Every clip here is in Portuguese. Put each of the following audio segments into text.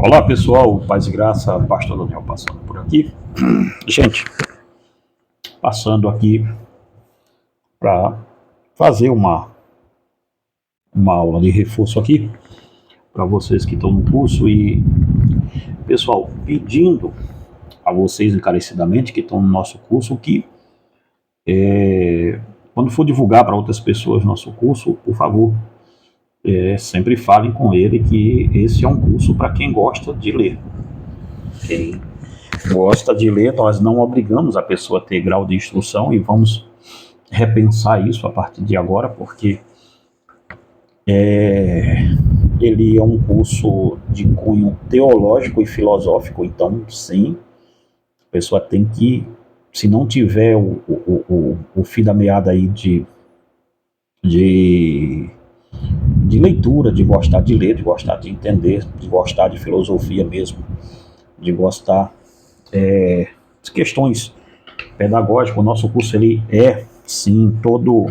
Olá pessoal, paz e graça, Pastor Daniel passando por aqui. Gente, passando aqui para fazer uma aula de reforço aqui para vocês que estão no curso e, pessoal, pedindo a vocês encarecidamente que estão no nosso curso que quando for divulgar para outras pessoas nosso curso, por favor, sempre falem com ele que esse é um curso para quem gosta de ler. Quem gosta de ler, nós não obrigamos a pessoa a ter grau de instrução e vamos repensar isso a partir de agora, porque ele é um curso de cunho teológico e filosófico, então sim, a pessoa tem que, se não tiver o fio da meada aí de leitura, de gostar de ler, de gostar de entender, de gostar de filosofia mesmo, de gostar de questões pedagógicas. O nosso curso ele é, sim, todo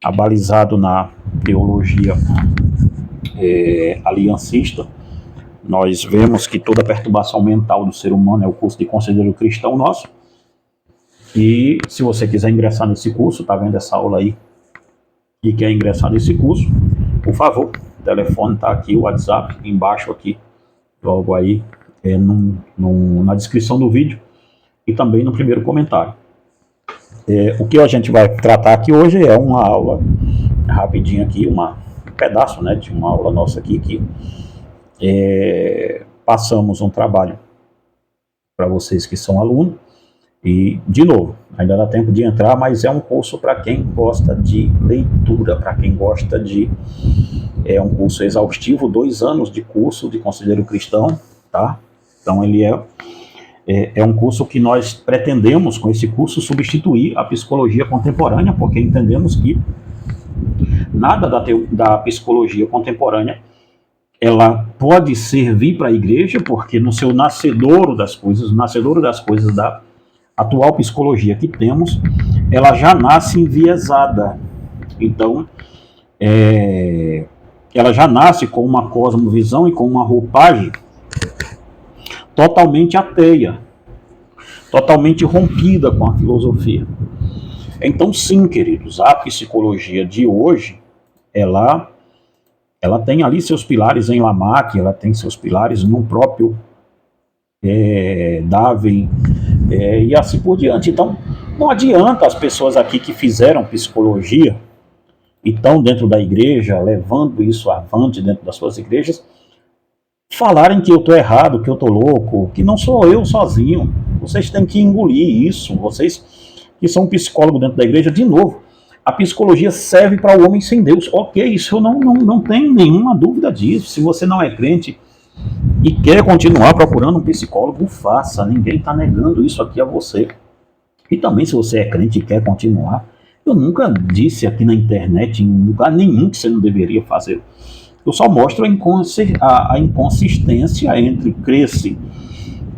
abalizado na teologia aliancista. Nós vemos que toda perturbação mental do ser humano é o curso de Conselheiro Cristão nosso. E se você quiser ingressar nesse curso, tá vendo essa aula aí, e quer ingressar nesse curso, por favor, o telefone está aqui, o WhatsApp embaixo aqui, logo aí na descrição do vídeo e também no primeiro comentário. O que a gente vai tratar aqui hoje é uma aula rapidinho aqui, um pedaço, né, de uma aula nossa aqui que passamos um trabalho para vocês que são alunos. E, de novo, ainda dá tempo de entrar, mas é um curso para quem gosta de leitura, para quem gosta de... É um curso exaustivo, 2 anos de curso de Conselheiro Cristão, tá? Então, ele é um curso que nós pretendemos, com esse curso, substituir a psicologia contemporânea, porque entendemos que nada da psicologia contemporânea ela pode servir para a igreja, porque no seu nascedouro das coisas da atual psicologia que temos, ela já nasce enviesada. Então, ela já nasce com uma cosmovisão e com uma roupagem totalmente ateia, totalmente rompida com a filosofia. Então, sim, queridos, a psicologia de hoje, ela tem ali seus pilares em Lamarck, ela tem seus pilares no próprio Darwin, e assim por diante. Então, não adianta as pessoas aqui que fizeram psicologia e estão dentro da igreja, levando isso avante dentro das suas igrejas, falarem que eu estou errado, que eu estou louco, que não sou eu sozinho. Vocês têm que engolir isso. Vocês que são psicólogos dentro da igreja, de novo, a psicologia serve para o homem sem Deus. Ok, isso eu não tenho nenhuma dúvida disso. Se você não é crente e quer continuar procurando um psicólogo, faça. Ninguém está negando isso aqui a você. E também, se você é crente e quer continuar, eu nunca disse aqui na internet, em lugar nenhum, que você não deveria fazer. Eu só mostro a inconsistência entre crescer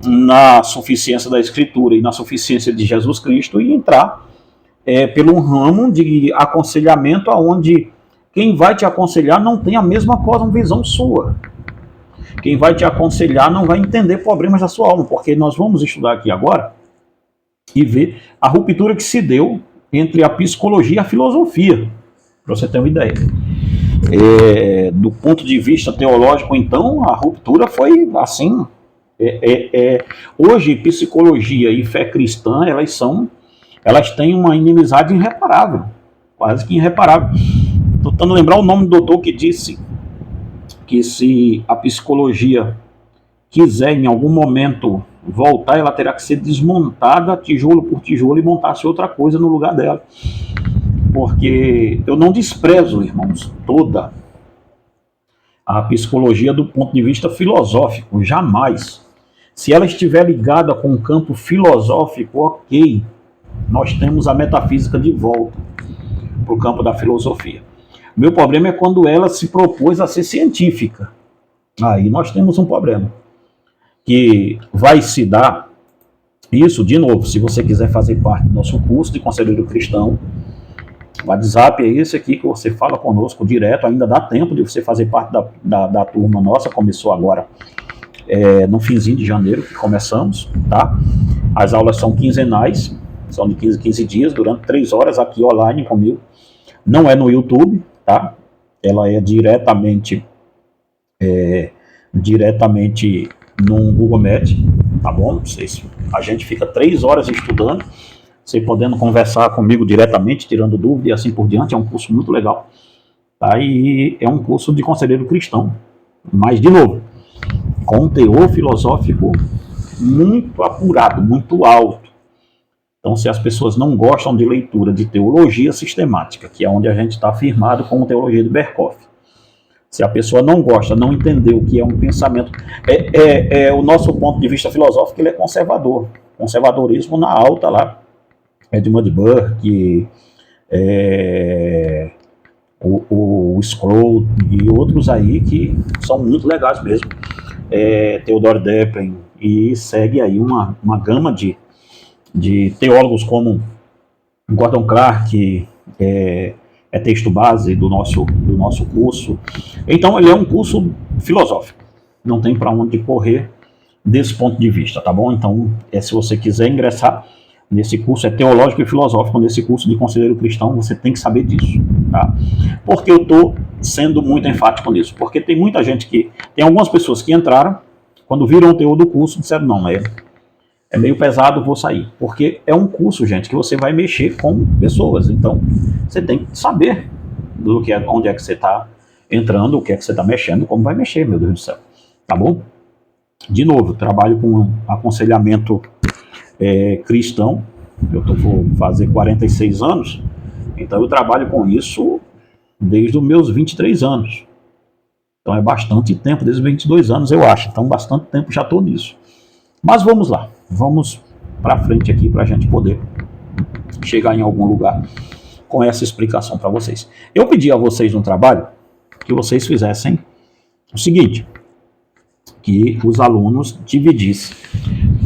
na suficiência da Escritura e na suficiência de Jesus Cristo e entrar pelo ramo de aconselhamento onde quem vai te aconselhar não tem a mesma cosmovisão sua. Quem vai te aconselhar não vai entender problemas da sua alma, porque nós vamos estudar aqui agora e ver a ruptura que se deu entre a psicologia e a filosofia, para você ter uma ideia. Do ponto de vista teológico, então, a ruptura foi assim. Hoje, psicologia e fé cristã, elas têm uma inimizade irreparável, quase que irreparável. Estou tentando lembrar o nome do doutor que disse que se a psicologia quiser em algum momento voltar, ela terá que ser desmontada tijolo por tijolo e montar-se outra coisa no lugar dela. Porque eu não desprezo, irmãos, toda a psicologia do ponto de vista filosófico, jamais. Se ela estiver ligada com o campo filosófico, ok, nós temos a metafísica de volta para o campo da filosofia. Meu problema é quando ela se propôs a ser científica. Aí nós temos um problema. Que vai se dar isso, de novo, se você quiser fazer parte do nosso curso de Conselheiro Cristão, o WhatsApp é esse aqui que você fala conosco direto, ainda dá tempo de você fazer parte da turma nossa, começou agora no finzinho de janeiro que começamos, tá? As aulas são quinzenais, são de 15 em 15 dias, durante 3 horas aqui online comigo. Não é no YouTube, tá? Ela é diretamente no Google Meet, tá bom? A gente fica 3 horas estudando, você podendo conversar comigo diretamente, tirando dúvida e assim por diante. É um curso muito legal, tá? E é um curso de conselheiro cristão, mas de novo, com um teor filosófico muito apurado, muito alto. Então, se as pessoas não gostam de leitura de teologia sistemática, que é onde a gente está firmado com a teologia de Berkhof, se a pessoa não gosta, não entendeu o que é um pensamento, o nosso ponto de vista filosófico, ele é conservador. Conservadorismo na alta lá, Edmund Burke, o Scroll e outros aí que são muito legais mesmo, Theodor Deppelin, e segue aí uma gama de teólogos como Gordon Clark, é texto base do nosso curso. Então ele é um curso filosófico, não tem para onde correr desse ponto de vista, tá bom? Então, se você quiser ingressar nesse curso, é teológico e filosófico, nesse curso de conselheiro cristão, você tem que saber disso, tá? Porque eu estou sendo muito enfático nisso, porque tem muita gente tem algumas pessoas que entraram, quando viram o teor do curso, disseram, não, é meio pesado, vou sair. Porque é um curso, gente, que você vai mexer com pessoas. Então, você tem que saber onde é que você está entrando, o que é que você está mexendo, como vai mexer, meu Deus do céu. Tá bom? De novo, trabalho com aconselhamento cristão. Eu vou fazer 46 anos, então eu trabalho com isso desde os meus 23 anos. Então é bastante tempo, desde os 22 anos, eu acho. Então, bastante tempo já estou nisso. Mas vamos lá, vamos para frente aqui para a gente poder chegar em algum lugar com essa explicação para vocês. Eu pedi a vocês no trabalho que vocês fizessem o seguinte, que os alunos dividissem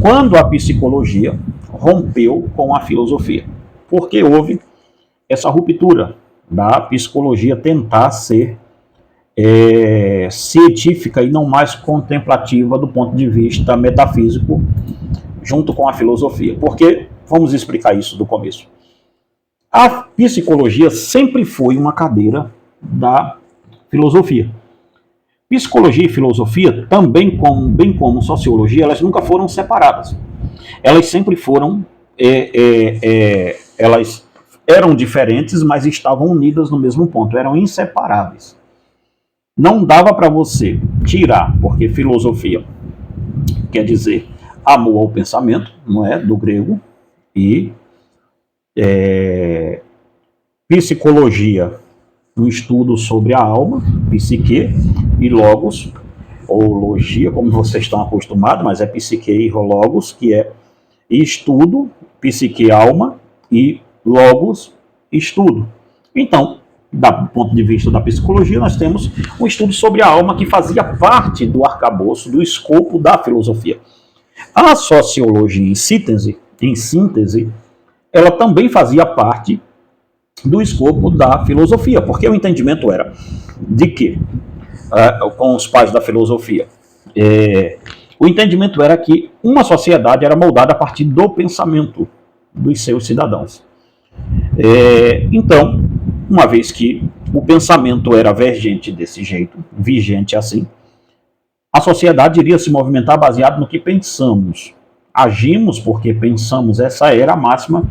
quando a psicologia rompeu com a filosofia. Porque houve essa ruptura da psicologia tentar ser científica e não mais contemplativa do ponto de vista metafísico, junto com a filosofia. Porque, vamos explicar isso do começo. A psicologia sempre foi uma cadeira da filosofia. Psicologia e filosofia, bem como sociologia, elas nunca foram separadas. Elas sempre foram, elas eram diferentes, mas estavam unidas no mesmo ponto, eram inseparáveis. Não dava para você tirar, porque filosofia quer dizer amor ao pensamento, não é? Do grego, e psicologia, um estudo sobre a alma, psique, e logos, ou logia, como vocês estão acostumados, mas é psique e logos, que é estudo, psique, alma, e logos, estudo. Então, do ponto de vista da psicologia, nós temos um estudo sobre a alma que fazia parte do arcabouço, do escopo da filosofia. A sociologia, em síntese, ela também fazia parte do escopo da filosofia, porque o entendimento era de que, com os pais da filosofia, o entendimento era que uma sociedade era moldada a partir do pensamento dos seus cidadãos. Então, uma vez que o pensamento era vergente desse jeito, vigente assim, a sociedade iria se movimentar baseado no que pensamos. Agimos porque pensamos. Essa era a máxima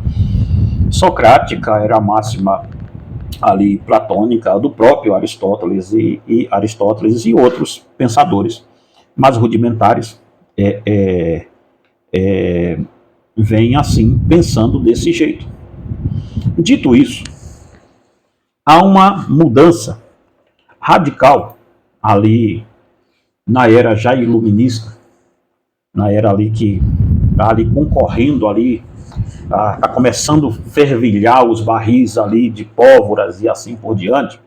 socrática, era a máxima ali platônica do próprio Aristóteles e outros pensadores mais rudimentares vêm assim pensando desse jeito. Dito isso, há uma mudança radical ali na era já iluminista, na era ali que está ali concorrendo ali, está começando a fervilhar os barris ali de pólvoras e assim por diante.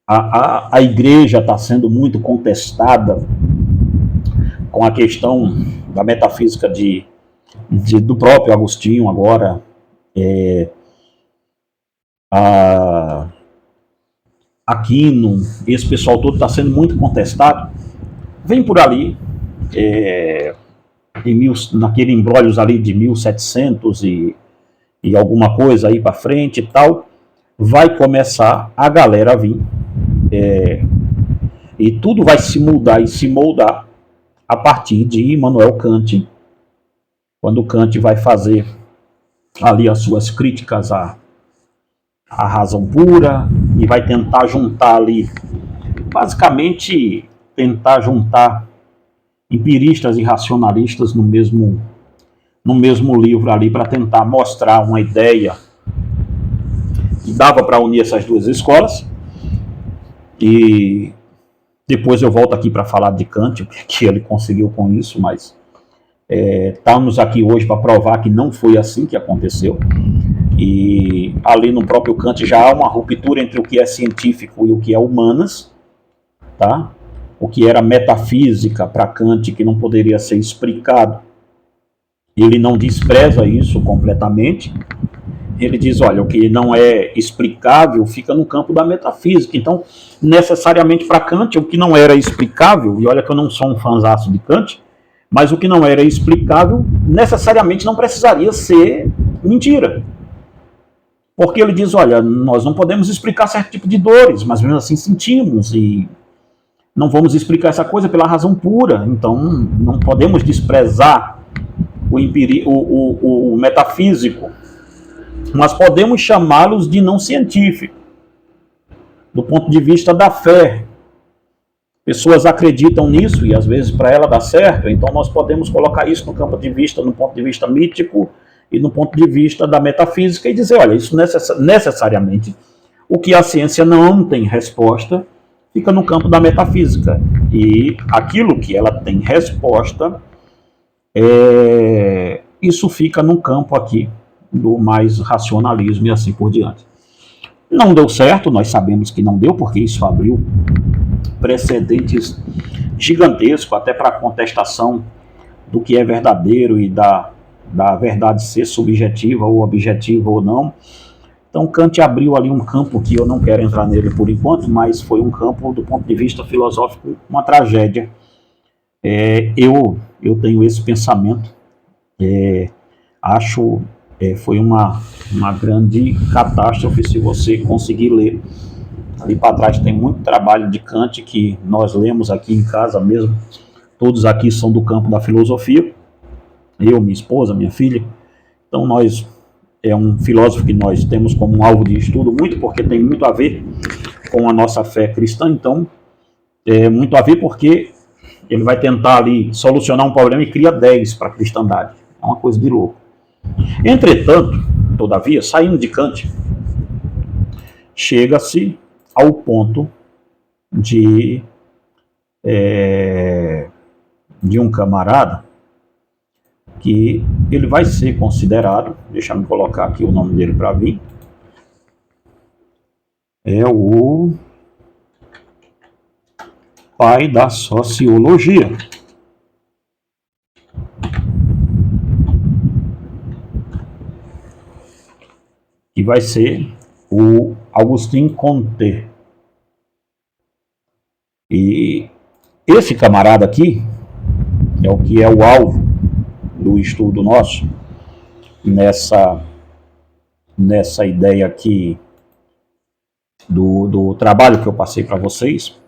A igreja está sendo muito contestada com a questão da metafísica do próprio Agostinho agora, Aquino, esse pessoal todo está sendo muito contestado, vem por ali, naquele imbróglios ali de 1700 e alguma coisa aí para frente e tal, vai começar a galera a vir, e tudo vai se mudar e se moldar a partir de Immanuel Kant, quando Kant vai fazer ali as suas críticas à razão pura e vai tentar juntar ali, basicamente tentar juntar empiristas e racionalistas no mesmo livro ali, para tentar mostrar uma ideia que dava para unir essas duas escolas. E depois eu volto aqui para falar de Kant, o que ele conseguiu com isso, mas estamos aqui hoje para provar que não foi assim que aconteceu. E ali no próprio Kant já há uma ruptura entre o que é científico e o que é humanas, tá? O que era metafísica para Kant, que não poderia ser explicado, ele não despreza isso completamente. Ele diz, olha, o que não é explicável fica no campo da metafísica. Então, necessariamente para Kant, o que não era explicável, e olha que eu não sou um fãzaço de Kant, mas o que não era explicável necessariamente não precisaria ser mentira. Porque ele diz, olha, nós não podemos explicar certo tipo de dores, mas mesmo assim sentimos, e não vamos explicar essa coisa pela razão pura. Então, não podemos desprezar o metafísico, mas podemos chamá-los de não científico, do ponto de vista da fé. Pessoas acreditam nisso e às vezes para ela dá certo, então nós podemos colocar isso no ponto de vista mítico e no ponto de vista da metafísica e dizer, olha, isso necessariamente, o que a ciência não tem resposta, fica no campo da metafísica. E aquilo que ela tem resposta, isso fica no campo aqui do mais racionalismo e assim por diante. Não deu certo, nós sabemos que não deu, porque isso abriu precedentes gigantescos até para a contestação do que é verdadeiro e da verdade ser subjetiva ou objetiva ou não. Então Kant abriu ali um campo que eu não quero entrar nele por enquanto, mas foi um campo do ponto de vista filosófico, uma tragédia. Eu tenho esse pensamento, acho foi uma grande catástrofe. Se você conseguir ler, ali para trás tem muito trabalho de Kant que nós lemos aqui em casa mesmo, todos aqui são do campo da filosofia, eu, minha esposa, minha filha, então nós, é um filósofo que nós temos como um alvo de estudo muito, porque tem muito a ver com a nossa fé cristã, então muito a ver porque ele vai tentar ali solucionar um problema e cria 10 para a cristandade, é uma coisa de louco. Entretanto, todavia, saindo de Kant, chega-se ao ponto de um camarada que ele vai ser considerado, deixa eu colocar aqui o nome dele para vir, é o pai da sociologia. Que vai ser o Auguste Comte. E esse camarada aqui é o que é o alvo do estudo nosso, nessa ideia aqui do trabalho que eu passei para vocês.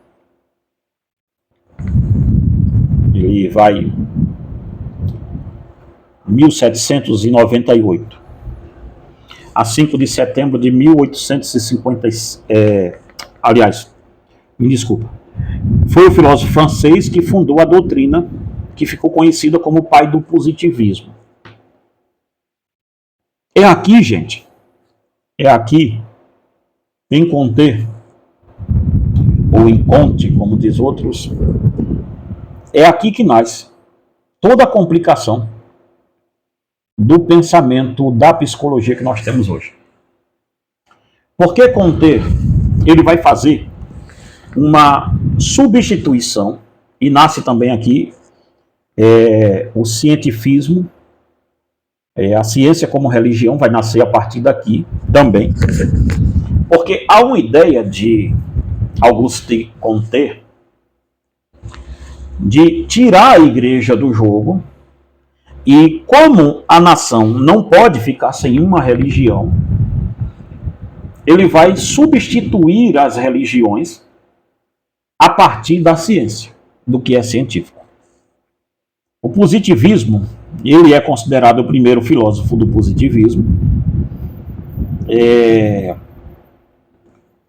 Ele vai 1798 a 5 de setembro de 1850, aliás, me desculpa, foi o filósofo francês que fundou a doutrina que ficou conhecida como o pai do positivismo. É aqui, gente, é aqui, em Comte, ou em Comte, como diz outros, é aqui que nasce toda a complicação do pensamento da psicologia que nós temos hoje. Porque Comte, ele vai fazer uma substituição, e nasce também aqui o cientifismo, a ciência como religião vai nascer a partir daqui também, porque há uma ideia de Auguste Comte de tirar a igreja do jogo, e como a nação não pode ficar sem uma religião, ele vai substituir as religiões a partir da ciência, do que é científico. O positivismo, ele é considerado o primeiro filósofo do positivismo,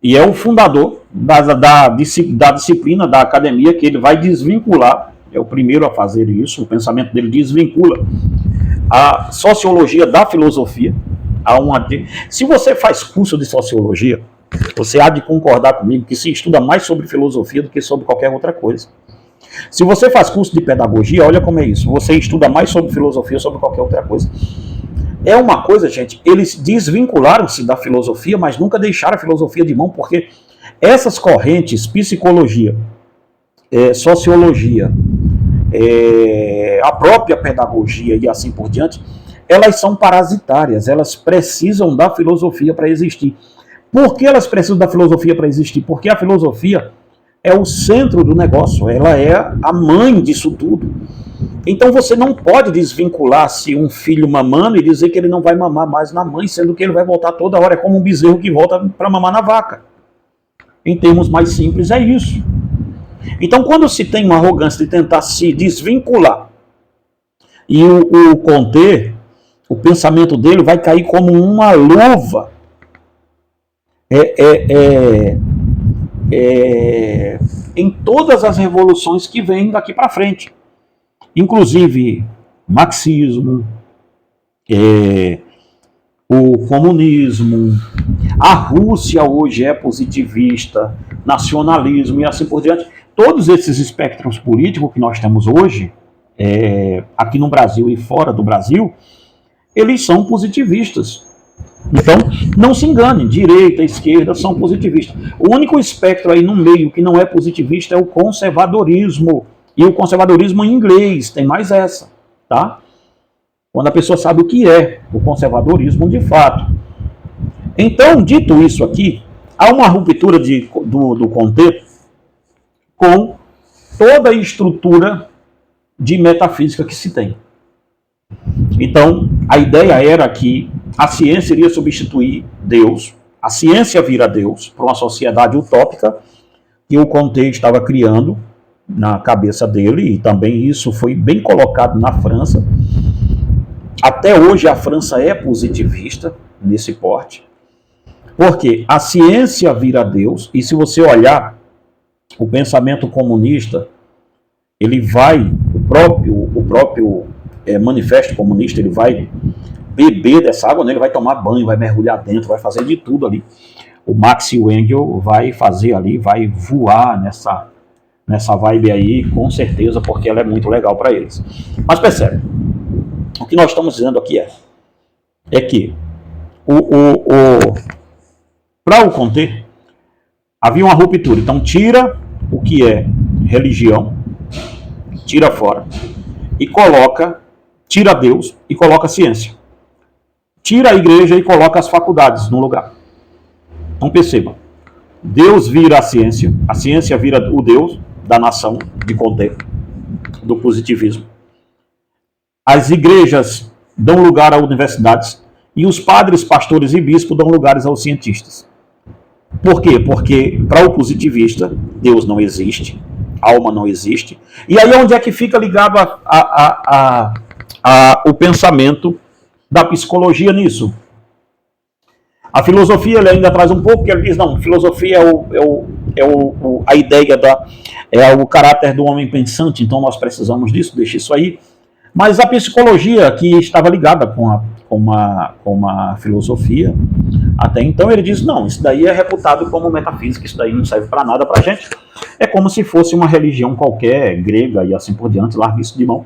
e é o fundador da disciplina da academia, que ele vai desvincular, é o primeiro a fazer isso, o pensamento dele desvincula a sociologia da filosofia. Se você faz curso de sociologia, você há de concordar comigo que se estuda mais sobre filosofia do que sobre qualquer outra coisa. Se você faz curso de pedagogia, olha como é isso, você estuda mais sobre filosofia sobre qualquer outra coisa. É uma coisa, gente, eles desvincularam-se da filosofia, mas nunca deixaram a filosofia de mão, porque essas correntes, psicologia, sociologia, a própria pedagogia e assim por diante, elas são parasitárias, elas precisam da filosofia para existir. Por que elas precisam da filosofia para existir? Porque a filosofia é o centro do negócio, ela é a mãe disso tudo. Então você não pode desvincular-se um filho mamando e dizer que ele não vai mamar mais na mãe, sendo que ele vai voltar toda hora, é como um bezerro que volta para mamar na vaca. Em termos mais simples, é isso. Então, quando se tem uma arrogância de tentar se desvincular e o conter, o pensamento dele vai cair como uma luva em todas as revoluções que vêm daqui para frente. Inclusive, marxismo, o comunismo, a Rússia hoje é positivista, nacionalismo e assim por diante. Todos esses espectros políticos que nós temos hoje, aqui no Brasil e fora do Brasil, eles são positivistas. Então, não se enganem, direita e esquerda são positivistas. O único espectro aí no meio que não é positivista é o conservadorismo. E o conservadorismo em inglês, tem mais essa, tá? Quando a pessoa sabe o que é o conservadorismo de fato. Então, dito isso aqui, há uma ruptura do contexto com toda a estrutura de metafísica que se tem. Então, a ideia era que a ciência iria substituir Deus, a ciência vira Deus para uma sociedade utópica que o Comte estava criando na cabeça dele, e também isso foi bem colocado na França. Até hoje a França é positivista nesse porte, porque a ciência vira Deus, e se você olhar o pensamento comunista, ele vai, o próprio manifesto comunista, ele vai beber dessa água, né? Ele vai tomar banho, vai mergulhar dentro, vai fazer de tudo ali. O Marx e o Engels vai fazer ali, vai voar nessa vibe aí, com certeza, porque ela é muito legal para eles. Mas percebe, o que nós estamos dizendo aqui é que para o Comte havia uma ruptura. Então tira o que é religião, tira fora, e tira Deus e coloca a ciência. Tira a igreja e coloca as faculdades no lugar. Então perceba, Deus vira a ciência vira o Deus da nação de Comte, do positivismo. As igrejas dão lugar a universidades e os padres, pastores e bispos dão lugares aos cientistas. Por quê? Porque para o positivista, Deus não existe, alma não existe. E aí onde é que fica ligado o pensamento da psicologia nisso? A filosofia ele ainda traz um pouco, que ele diz, não, filosofia a ideia o caráter do homem pensante, então nós precisamos disso, deixa isso aí. Mas a psicologia, que estava ligada com a filosofia, até então ele diz, não, isso daí é reputado como metafísica, isso daí não serve para nada para a gente. É como se fosse uma religião qualquer, grega e assim por diante, larga isso de mão,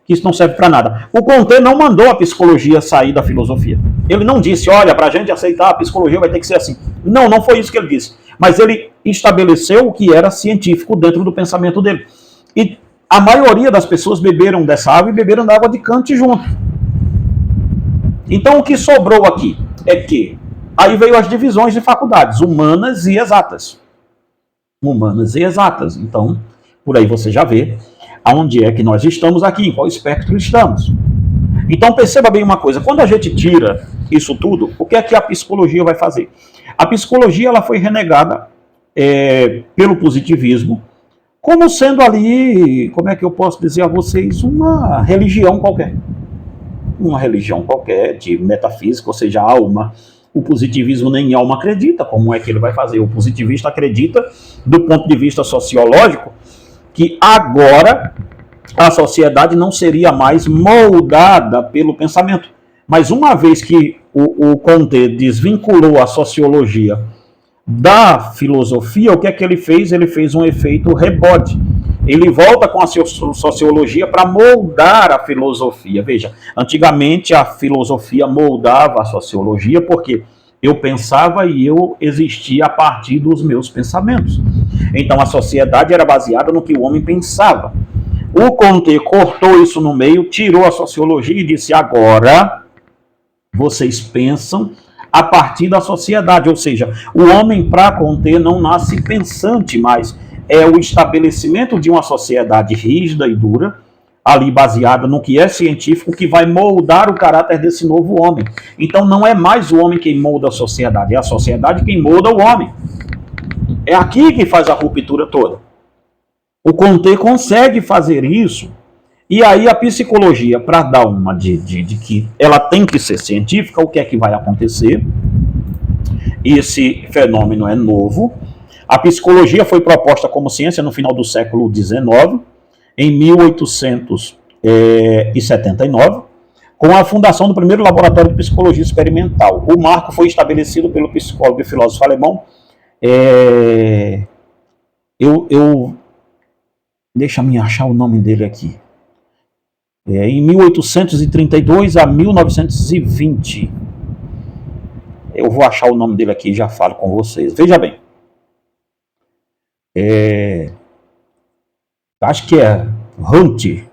que isso não serve para nada. O Comte não mandou a psicologia sair da filosofia. Ele não disse, olha, para a gente aceitar a psicologia vai ter que ser assim. Não, não foi isso que ele disse. Mas ele estabeleceu o que era científico dentro do pensamento dele. E a maioria das pessoas beberam dessa água e beberam da água de Kant junto. Então o que sobrou aqui é que aí veio as divisões de faculdades, humanas e exatas. Humanas e exatas. Então, por aí você já vê aonde é que nós estamos aqui, em qual espectro estamos. Então perceba bem uma coisa, quando a gente tira isso tudo, o que é que a psicologia vai fazer? A psicologia ela foi renegada pelo positivismo, como sendo ali, como é que eu posso dizer a vocês, uma religião qualquer. Uma religião qualquer de metafísica, ou seja, alma. O positivismo nem em alma acredita, como é que ele vai fazer? O positivista acredita, do ponto de vista sociológico, que agora a sociedade não seria mais moldada pelo pensamento. Mas uma vez que o Comte desvinculou a sociologia da filosofia, o que é que ele fez? Ele fez um efeito rebote. Ele volta com a sociologia para moldar a filosofia. Veja, antigamente a filosofia moldava a sociologia porque eu pensava e eu existia a partir dos meus pensamentos. Então a sociedade era baseada no que o homem pensava. O Comte cortou isso no meio, tirou a sociologia e disse: agora vocês pensam a partir da sociedade. Ou seja, o homem, para Comte, não nasce pensante mais. É o estabelecimento de uma sociedade rígida e dura, ali baseada no que é científico, que vai moldar o caráter desse novo homem. Então não é mais o homem quem molda a sociedade, é a sociedade quem molda o homem. É aqui que faz a ruptura toda. O Comte consegue fazer isso, e aí a psicologia, para dar uma de que ela tem que ser científica, o que é que vai acontecer? Esse fenômeno é novo. A psicologia foi proposta como ciência no final do século XIX, em 1879, com a fundação do primeiro laboratório de psicologia experimental. O marco foi estabelecido pelo psicólogo e filósofo alemão. Deixa-me achar o nome dele aqui. Em 1832 a 1920. Eu vou achar o nome dele aqui e já falo com vocês. Veja bem. Acho que é Hunting,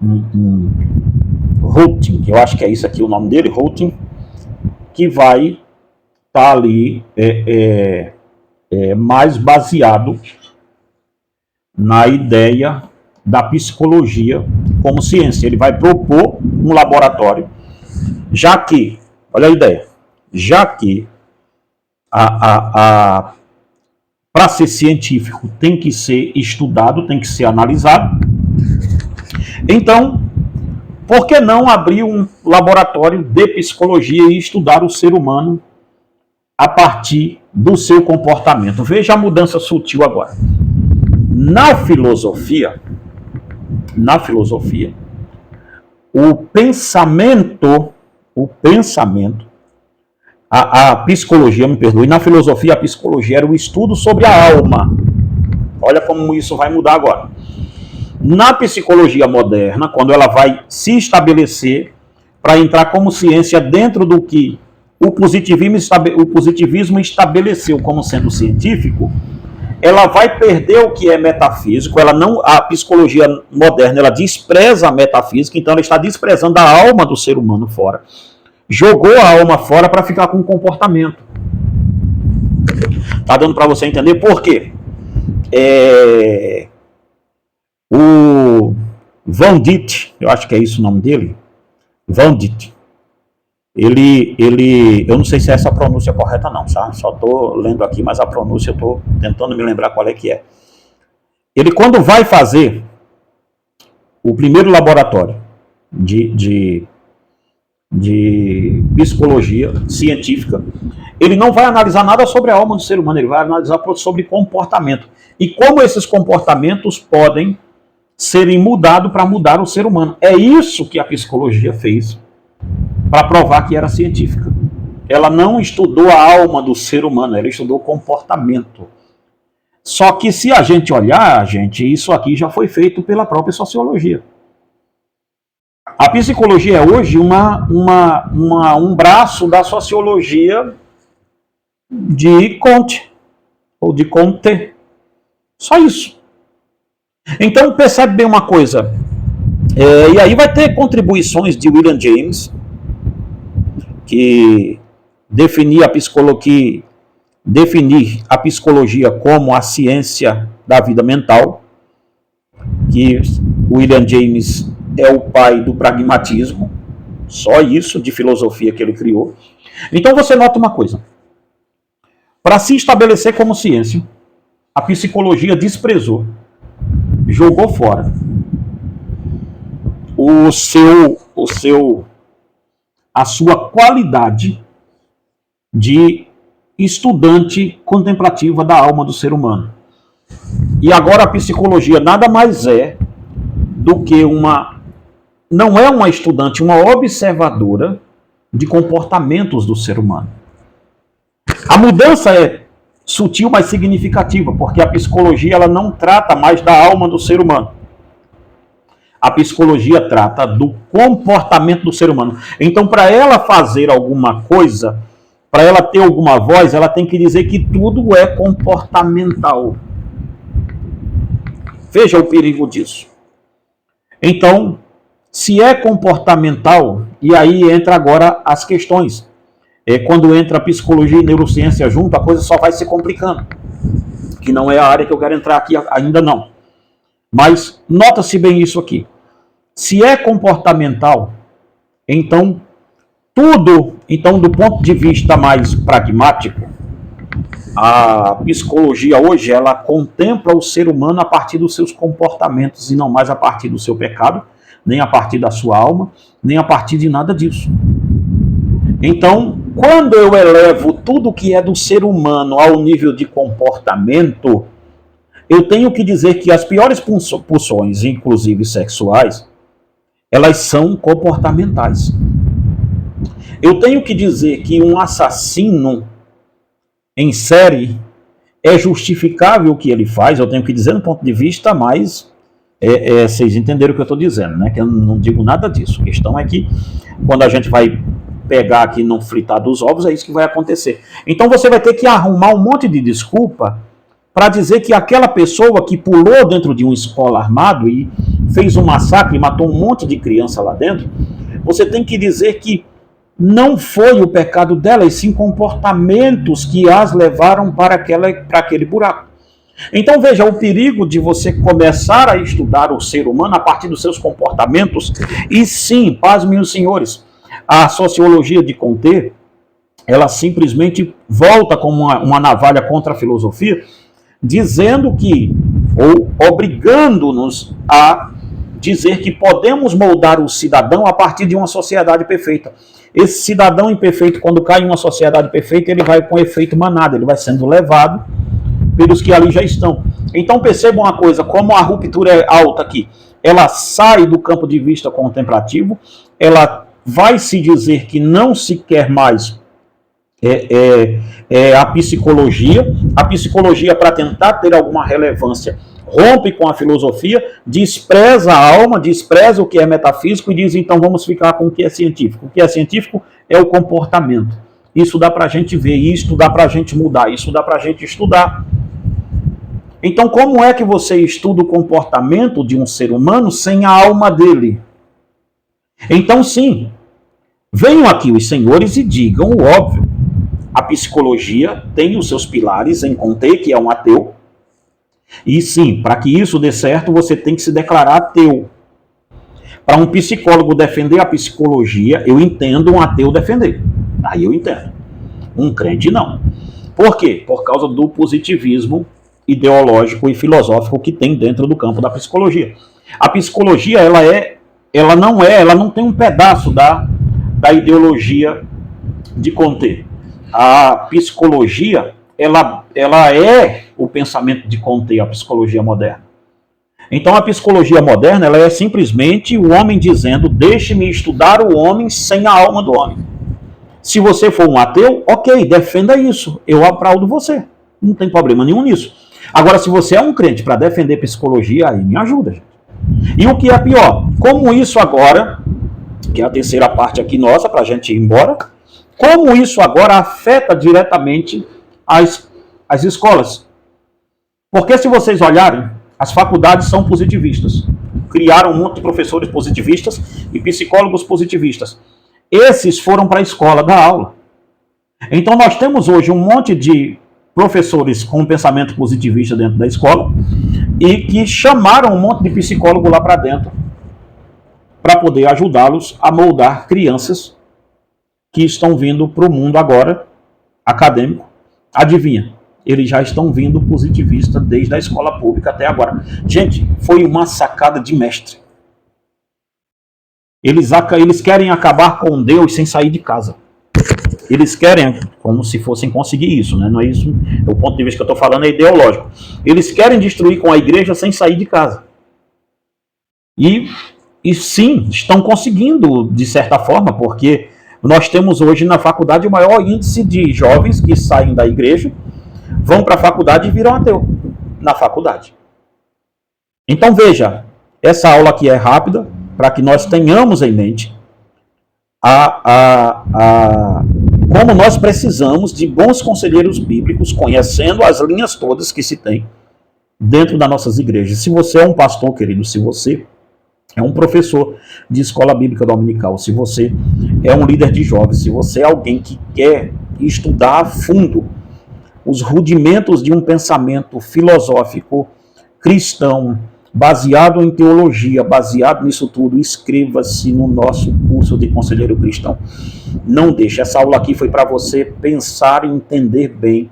eu acho que é isso aqui o nome dele, Hunting, que vai estar ali mais baseado na ideia da psicologia como ciência. Ele vai propor um laboratório, já que, olha a ideia, já que para ser científico tem que ser estudado, tem que ser analisado. Então, por que não abrir um laboratório de psicologia e estudar o ser humano a partir do seu comportamento? Veja a mudança sutil agora. Na filosofia, o pensamento, a psicologia, me perdoe, na filosofia a psicologia era o estudo sobre a alma. Olha como isso vai mudar agora. Na psicologia moderna, quando ela vai se estabelecer para entrar como ciência dentro do que o positivismo estabeleceu como sendo científico, ela vai perder o que é metafísico. A psicologia moderna ela despreza a metafísica, então ela está desprezando a alma do ser humano fora. Jogou a alma fora para ficar com o comportamento. Tá dando para você entender por quê? O Van Dijk, eu acho que é isso o nome dele, Van Dijk, eu não sei se é essa a pronúncia correta não, tá? Só estou lendo aqui, mas a pronúncia eu estou tentando me lembrar qual é que é. Ele, quando vai fazer o primeiro laboratório de psicologia científica, ele não vai analisar nada sobre a alma do ser humano, ele vai analisar sobre comportamento. E como esses comportamentos podem serem mudados para mudar o ser humano. É isso que a psicologia fez para provar que era científica. Ela não estudou a alma do ser humano, ela estudou o comportamento. Só que se a gente olhar, isso aqui já foi feito pela própria sociologia. A psicologia é hoje um braço da sociologia de Comte, ou de Comte. Só isso. Então percebe bem uma coisa, e aí vai ter contribuições de William James, que definir a psicologia como a ciência da vida mental, que William James é o pai do pragmatismo, só isso de filosofia que ele criou. Então você nota uma coisa. Para se estabelecer como ciência, a psicologia desprezou, jogou fora a sua qualidade de estudante contemplativa da alma do ser humano. E agora a psicologia nada mais é do que não é uma estudante, uma observadora de comportamentos do ser humano. A mudança é sutil, mas significativa, porque a psicologia ela não trata mais da alma do ser humano. A psicologia trata do comportamento do ser humano. Então, para ela fazer alguma coisa, para ela ter alguma voz, ela tem que dizer que tudo é comportamental. Veja o perigo disso. Então, se é comportamental, e aí entra agora as questões. Quando entra a psicologia e neurociência junto, a coisa só vai se complicando. Que não é a área que eu quero entrar aqui ainda não. Mas nota-se bem isso aqui. Se é comportamental, então do ponto de vista mais pragmático, a psicologia hoje ela contempla o ser humano a partir dos seus comportamentos e não mais a partir do seu pecado, nem a partir da sua alma, nem a partir de nada disso. Então, quando eu elevo tudo que é do ser humano ao nível de comportamento, eu tenho que dizer que as piores pulsões, inclusive sexuais, elas são comportamentais. Eu tenho que dizer que um assassino em série é justificável o que ele faz, eu tenho que dizer no ponto de vista mais... vocês entenderam o que eu estou dizendo, né? Que eu não digo nada disso. A questão é que quando a gente vai pegar aqui no fritar dos ovos, é isso que vai acontecer. Então você vai ter que arrumar um monte de desculpa para dizer que aquela pessoa que pulou dentro de uma escola armado e fez um massacre e matou um monte de criança lá dentro, você tem que dizer que não foi o pecado dela, e sim comportamentos que as levaram para aquele buraco. Então veja o perigo de você começar a estudar o ser humano a partir dos seus comportamentos, e sim, pasmem os senhores, a sociologia de Comte, ela simplesmente volta como uma navalha contra a filosofia, dizendo que, ou obrigando-nos a dizer que podemos moldar o cidadão a partir de uma sociedade perfeita. Esse cidadão imperfeito, quando cai em uma sociedade perfeita, ele vai com efeito manada, ele vai sendo levado pelos que ali já estão. Então percebam uma coisa, como a ruptura é alta aqui, ela sai do campo de vista contemplativo, ela vai se dizer que não se quer mais a psicologia para tentar ter alguma relevância, rompe com a filosofia, despreza a alma, despreza o que é metafísico e diz, então vamos ficar com o que é científico. O que é científico é o comportamento. Isso dá para a gente ver, isso dá para a gente mudar, isso dá para a gente estudar. Então, como é que você estuda o comportamento de um ser humano sem a alma dele? Então, sim, venham aqui os senhores e digam o óbvio. A psicologia tem os seus pilares em Comte, que é um ateu. E sim, para que isso dê certo, você tem que se declarar ateu. Para um psicólogo defender a psicologia, eu entendo um ateu defender. Aí eu entendo. Um crente não. Por quê? Por causa do positivismo ideológico e filosófico que tem dentro do campo da psicologia. A psicologia, ela não tem um pedaço da ideologia de Comte. A psicologia, ela é o pensamento de Comte, a psicologia moderna. Então a psicologia moderna, ela é simplesmente o homem dizendo, deixe-me estudar o homem sem a alma do homem. Se você for um ateu, ok, defenda isso, eu aplaudo você, não tem problema nenhum nisso. Agora, se você é um crente para defender psicologia, aí me ajuda, gente. E o que é pior, como isso agora, que é a terceira parte aqui nossa, para a gente ir embora, como isso agora afeta diretamente as escolas. Porque se vocês olharem, as faculdades são positivistas. Criaram um monte de professores positivistas e psicólogos positivistas. Esses foram para a escola dar aula. Então nós temos hoje um monte de professores com pensamento positivista dentro da escola e que chamaram um monte de psicólogo lá para dentro para poder ajudá-los a moldar crianças que estão vindo para o mundo agora acadêmico. Adivinha? Eles já estão vindo positivista desde a escola pública até agora. Gente, foi uma sacada de mestre. Eles querem acabar com Deus sem sair de casa. Eles querem, como se fossem conseguir isso, né? Não é isso, o ponto de vista que eu estou falando é ideológico. Eles querem destruir com a igreja sem sair de casa. E sim, estão conseguindo, de certa forma, porque nós temos hoje na faculdade o maior índice de jovens que saem da igreja, vão para a faculdade e viram ateu na faculdade. Então veja, essa aula aqui é rápida, para que nós tenhamos em mente como nós precisamos de bons conselheiros bíblicos, conhecendo as linhas todas que se tem dentro das nossas igrejas. Se você é um pastor, querido, se você é um professor de escola bíblica dominical, se você é um líder de jovens, se você é alguém que quer estudar a fundo os rudimentos de um pensamento filosófico cristão, baseado em teologia, baseado nisso tudo, inscreva-se no nosso curso de conselheiro cristão. Não deixe, essa aula aqui foi para você pensar e entender bem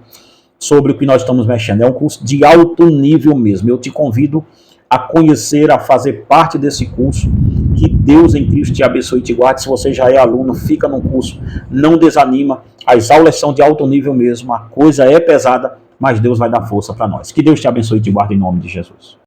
sobre o que nós estamos mexendo. É um curso de alto nível mesmo. Eu te convido a conhecer, a fazer parte desse curso. Que Deus em Cristo te abençoe e te guarde. Se você já é aluno, fica no curso, não desanima. As aulas são de alto nível mesmo, a coisa é pesada, mas Deus vai dar força para nós. Que Deus te abençoe e te guarde em nome de Jesus.